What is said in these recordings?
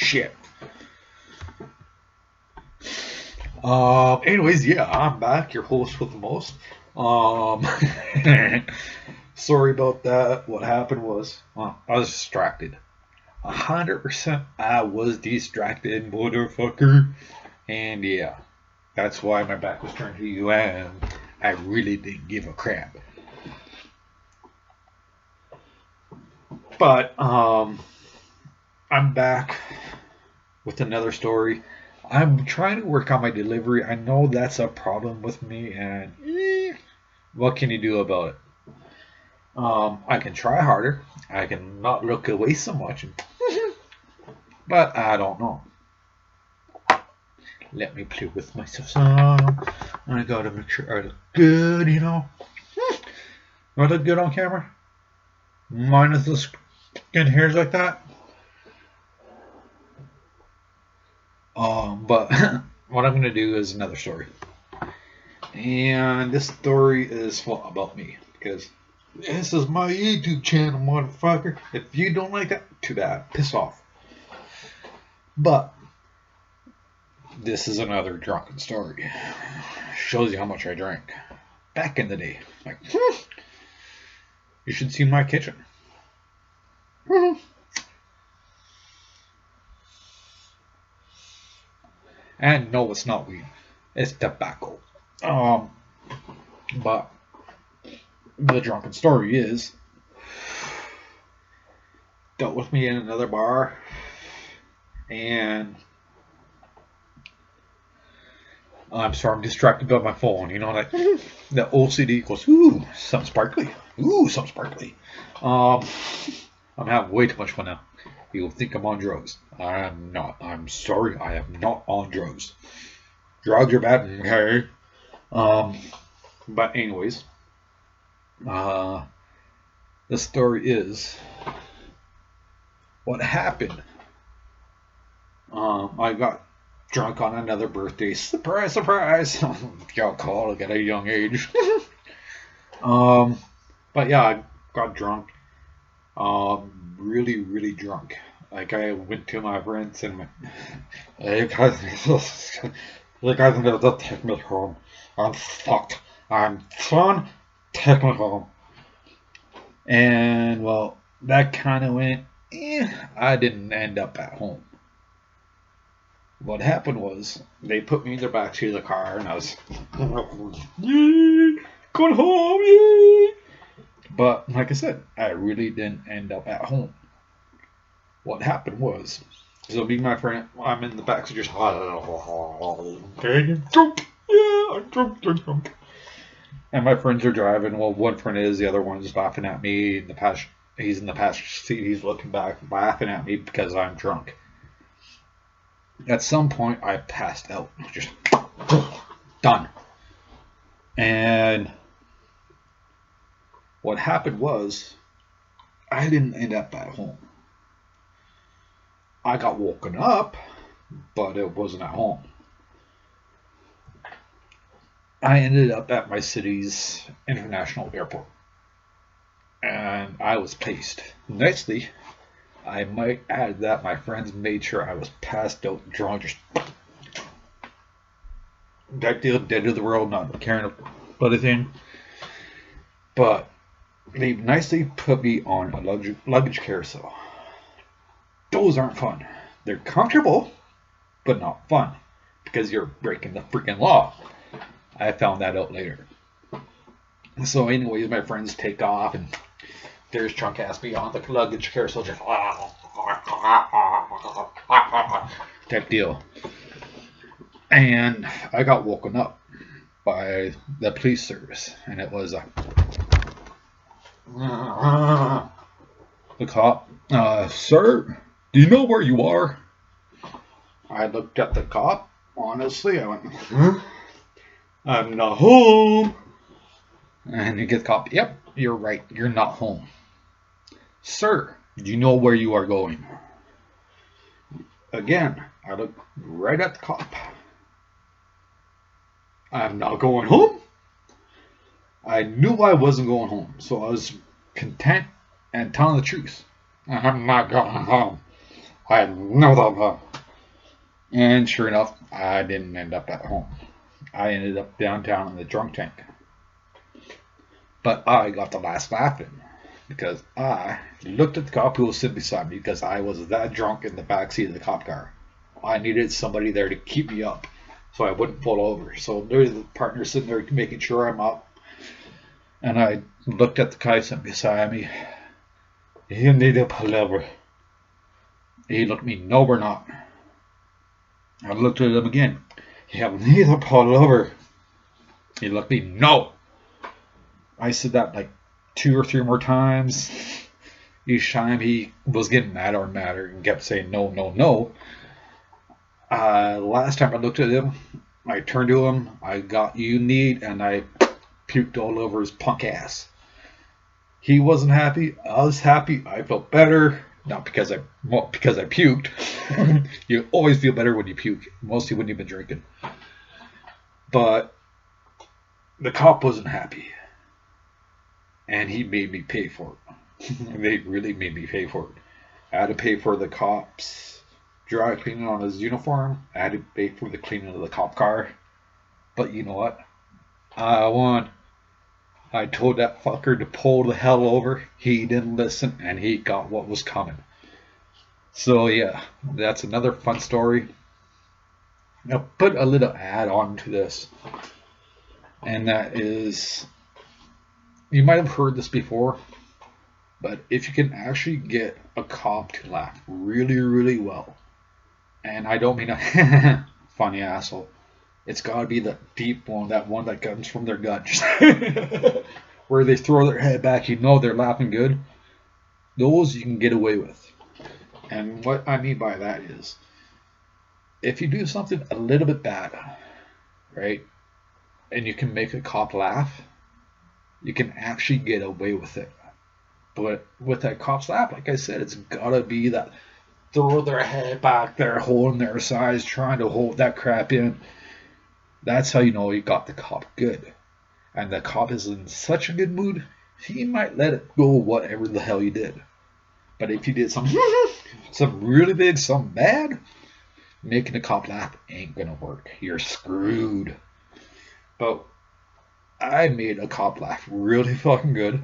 Shit. Anyways, yeah, I'm back, your host with the most. Um, sorry about that. What happened was, I was distracted. 100% I was distracted, motherfucker. And yeah, that's why my back was turned to you, and I really didn't give a crap. But, I'm back with another story. I'm trying to work on my delivery. I know that's a problem with me, and what can you do about it? I can try harder. I can not look away so much, but I don't know. Let me play with myself some. I gotta make sure I look good, you know. Do I look good on camera? Minus the skin hairs like that. But what I'm gonna do is another story. And this story is about me because this is my YouTube channel, motherfucker. If you don't like that, too bad. Piss off. But this is another drunken story. Shows you how much I drank back in the day. Like, you should see my kitchen. And no, it's not weed. It's tobacco. But the drunken story is dealt with me in another bar, and I'm sorry, I'm distracted by my phone. You know, like the OCD goes, ooh, something sparkly. Ooh, something sparkly. I'm having way too much fun now. You'll think I'm on drugs. I'm not. I'm sorry, I am not on drugs. Drugs are bad, okay? But anyways, the story is what happened. I got drunk on another birthday. Surprise, surprise! Alcoholic at a young age. But yeah, I got drunk. Really, really drunk. Like I went to my friends and went, "Hey guys, you guys need to take me home. I'm fucked. I'm done. Take me home." And well, that kind of went. I didn't end up at home. What happened was they put me in the backseat of the car, and I was going home. Yay! But like I said, I really didn't end up at home. What happened was, so me and my friend, I'm in the backseat just, okay, I'm drunk. Yeah, I'm drunk. And my friends are driving. Well, one friend is, the other one's laughing at me. In the past, he's in the passenger seat. He's looking back, laughing at me because I'm drunk. At some point, I passed out, just done. And what happened was, I didn't end up at home. I got woken up, but it wasn't at home. I ended up at my city's international airport, and I was placed nicely. I might add that my friends made sure I was passed out, drunk, just that deal, dead to the world, not caring about anything. But they nicely put me on a luggage carousel. Those aren't fun. They're comfortable, but not fun because you're breaking the freaking law. I found that out later. So, anyways, my friends take off, and there's drunk ass me on the luggage carousel, just type deal. And I got woken up by the police service, and it was the cop. Sir, do you know where you are? I looked at the cop. Honestly, I went, huh? I'm not home. And he gets caught. Yep, you're right. You're not home. Sir, do you know where you are going? Again, I look right at the cop. I'm not going home. I knew I wasn't going home, so I was content and telling the truth. I'm not going home. I had no thought. And sure enough, I didn't end up at home. I ended up downtown in the drunk tank. But I got the last laugh in because I looked at the cop who was sitting beside me because I was that drunk in the backseat of the cop car. I needed somebody there to keep me up so I wouldn't fall over. So there's the partner sitting there making sure I'm up. And I looked at the guy sitting beside me. You need to pull over. He looked at me, no, we're not. I looked at him again. You need to pull over. He looked at me, no. I said that like 2 or 3 more times. Each time he was getting madder and madder and kept saying no, no, no. Last time I looked at him, I turned to him, I got you need, and I puked all over his punk ass. He wasn't happy. I was happy. I felt better. Not because because I puked. You always feel better when you puke, mostly when you've been drinking. But the cop wasn't happy. And he made me pay for it. They really made me pay for it. I had to pay for the cop's dry cleaning on his uniform. I had to pay for the cleaning of the cop car. But you know what? I won. I told that fucker to pull the hell over. He didn't listen, and he got what was coming. So yeah, that's another fun story. Now put a little add on to this, and that is, you might have heard this before, but if you can actually get a cop to laugh really, really well, and I don't mean a funny asshole, it's got to be the deep one, that one that comes from their gut, where they throw their head back, you know they're laughing good. Those you can get away with. And what I mean by that is, if you do something a little bit bad, right, and you can make a cop laugh, you can actually get away with it. But with that cop's laugh, like I said, it's gotta be that throw their head back there, holding their sides, trying to hold that crap in. That's how you know you got the cop good. And the cop is in such a good mood, he might let it go whatever the hell you did. But if you did something really big, something bad, making the cop laugh ain't gonna work. You're screwed. But I made a cop laugh really fucking good.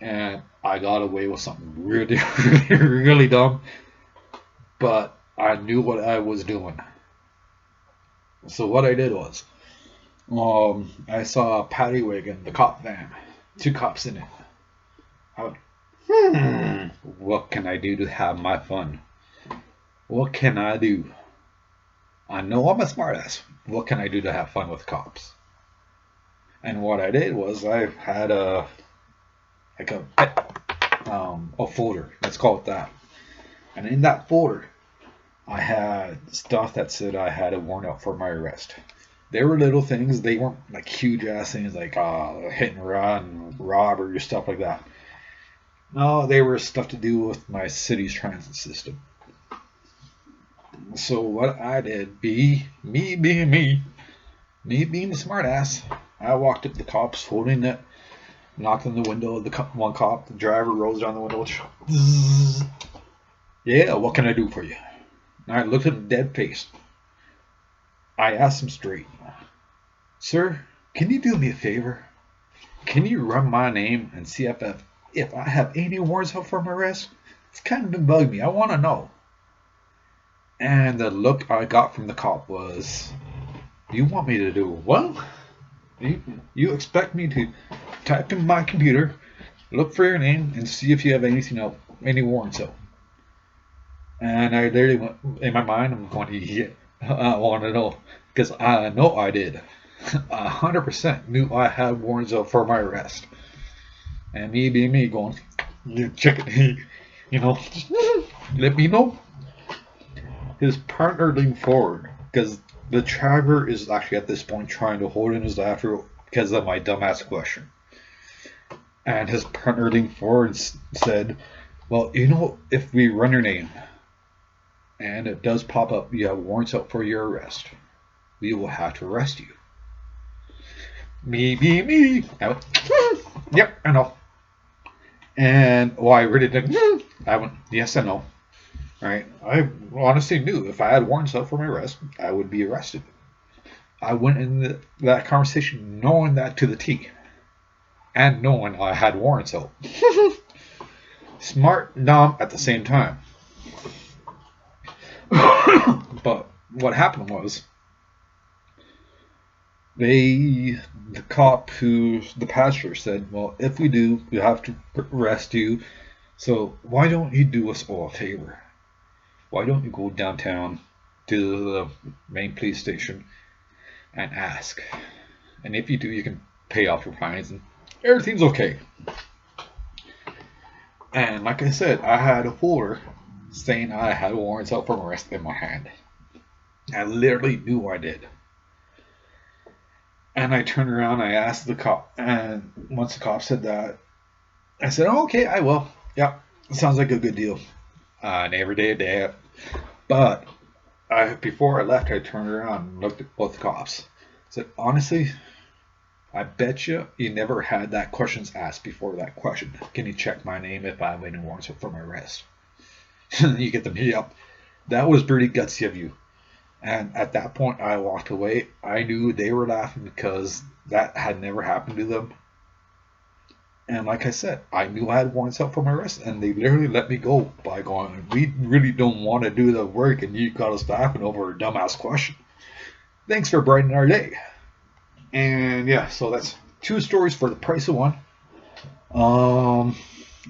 And I got away with something really, really, really dumb. But I knew what I was doing. So what I did was, I saw a paddy wagon, the cop van, 2 cops in it. I went, what can I do to have my fun? What can I do? I know I'm a smartass. What can I do to have fun with cops? And what I did was I had a folder. Let's call it that. And in that folder, I had stuff that said I had a warrant out for my arrest. They were little things. They weren't like huge ass things like hit and run, robbery, stuff like that. No, they were stuff to do with my city's transit system. So what I did, me being the smart ass, I walked up to the cops holding it, knocked on the window of the one cop. The driver rolls down the window. Yeah, what can I do for you? And I looked at him dead faced. I asked him straight, sir, can you do me a favor? Can you run my name and see if I have any warrants out for my arrest? It's kind of been bugging me. I want to know. And the look I got from the cop was, you want me to do what? You expect me to type in my computer, look for your name, and see if you have anything else, any warrants out? And I literally went, in my mind, I'm going, yeah, I want to know. Because I know I did. 100% knew I had warrants out for my arrest. And me being me going, you check it, let me know. His partner leaned forward because the driver is actually at this point trying to hold in his laughter because of my dumbass question. And his partner leaned forward and said, well, if we run your name and it does pop up, you have warrants out for your arrest, we will have to arrest you. Me. I went, yep, I know. And I really didn't. I went, yes, I know. Right? I honestly knew if I had warrants out for my arrest, I would be arrested. I went in that conversation knowing that to the T, and knowing I had warrants out. Smart, dumb at the same time. But what happened was they, the cop who, the pastor said, well, if we do, we have to arrest you. So why don't you do us all a favor? Why don't you go downtown to the main police station and ask? And if you do, you can pay off your fines and everything's okay. And like I said, I had a folder saying I had warrants out for arrest in my hand. I literally knew I did. And I turned around, I asked the cop, and once the cop said that, I said, oh, okay, I will. Yep, sounds like a good deal. And every day, a day. But before I left, I turned around and looked at both the cops. I said, honestly, I bet you never had that questions asked before that question. Can you check my name if I have any warrants for my arrest? You get them, yep. That was pretty gutsy of you. And at that point, I walked away. I knew they were laughing because that had never happened to them. And like I said, I knew I had warrants out for my arrest, and they literally let me go by going, we really don't want to do the work, and you got us laughing over a dumbass question. Thanks for brightening our day. And yeah, so that's two stories for the price of one.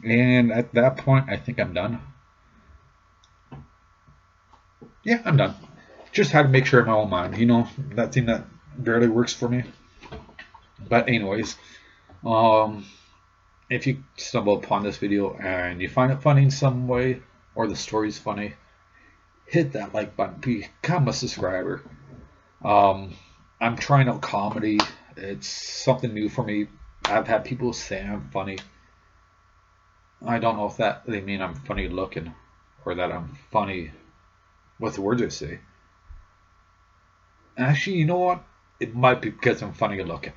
And at that point, I think I'm done. Yeah, I'm done. Just had to make sure in my own mind, that thing that barely works for me. But anyways, um, if you stumble upon this video and you find it funny in some way, or the story's funny, hit that like button. Become a subscriber. I'm trying out comedy. It's something new for me. I've had people say I'm funny. I don't know if that they mean I'm funny looking or that I'm funny with the words I say. Actually, you know what? It might be because I'm funny looking.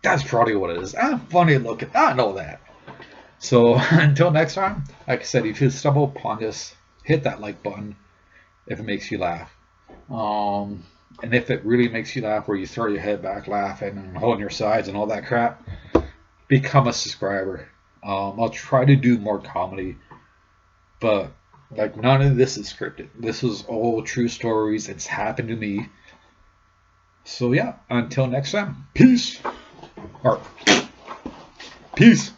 That's probably what it is. I'm funny looking. I know that. So until next time, like I said, if you stumble upon this, hit that like button if it makes you laugh. And if it really makes you laugh, where you throw your head back laughing and holding your sides and all that crap, become a subscriber. I'll try to do more comedy, but like none of this is scripted. This is all true stories. It's happened to me. So yeah, until next time, peace. Or peace.